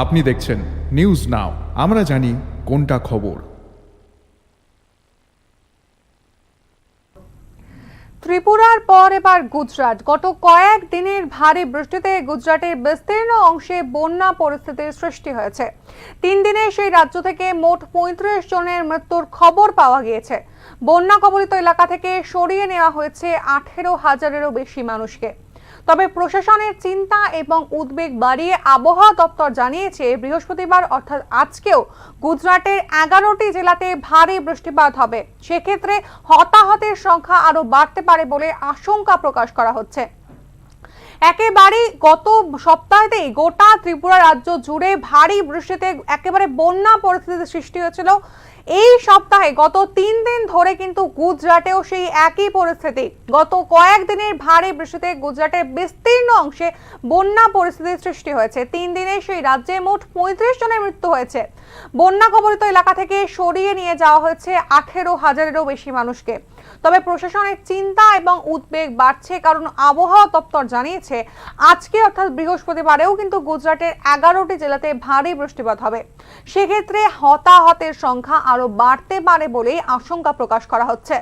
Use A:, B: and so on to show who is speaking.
A: আপনি দেখছেন news now, আমরা জানি কোনটা খবর।
B: ত্রিপুরার পর এবার গুজরাট। গত কয়েক দিনের ভারী বৃষ্টিতে গুজরাটের বিস্তীর্ণ অংশে বন্যা পরিস্থিতির সৃষ্টি হয়েছে। 3 দিনে সেই রাজ্য থেকে মোট 35 জনের মৃত্যুর খবর পাওয়া গিয়েছে। বন্যা কবলিত এলাকা থেকে সরিয়ে নেওয়া হয়েছে 18,000-এরও বেশি মানুষকে। তবে প্রশাসনের চিন্তা এবং উদ্বেগ বাড়িয়ে আবহাওয়া দপ্তর জানিয়েছে বৃহস্পতিবার অর্থাৎ আজকেও গুজরাটের 11টি জেলাতে ভারী বৃষ্টিপাত হবে। সেক্ষেত্রে হতাহতের সংখ্যা আরো বাড়তে পারে বলে আশঙ্কা প্রকাশ করা হচ্ছে। একেবারে গত সপ্তাহেতেই গোটা ত্রিপুরা রাজ্য জুড়ে ভারী বৃষ্টিতে একেবারে বন্যা পরিস্থিতির সৃষ্টি হয়েছিল। এই সপ্তাহে গত 3 দিন ধরে কিন্তু গুজরাটেও সেই একই পরিস্থিতি। গত কয়েকদিনের ভারী বৃষ্টিতে গুজরাটের বিস্তীর্ণ অংশে বন্যা পরিস্থিতির সৃষ্টি হয়েছে। 3 দিনে সেই রাজ্যে মোট 35 জনের মৃত্যু হয়েছে। বন্যা কবলিত এলাকা থেকে সরিয়ে নিয়ে যাওয়া হয়েছে 18,000-এরও বেশি মানুষকে। তবে প্রশাসনের চিন্তা এবং উদ্বেগ বাড়ছে, কারণ আবহাওয়া দপ্তর জানিয়েছে আজকে অর্থাৎ বৃহস্পতিবারেও কিন্তু গুজরাটের 11টি জেলাতে ভারী বৃষ্টিপাত হবে। সেক্ষেত্রে হতাহতের সংখ্যা আরো বাড়তে পারে বলেই আশঙ্কা প্রকাশ করা হচ্ছে।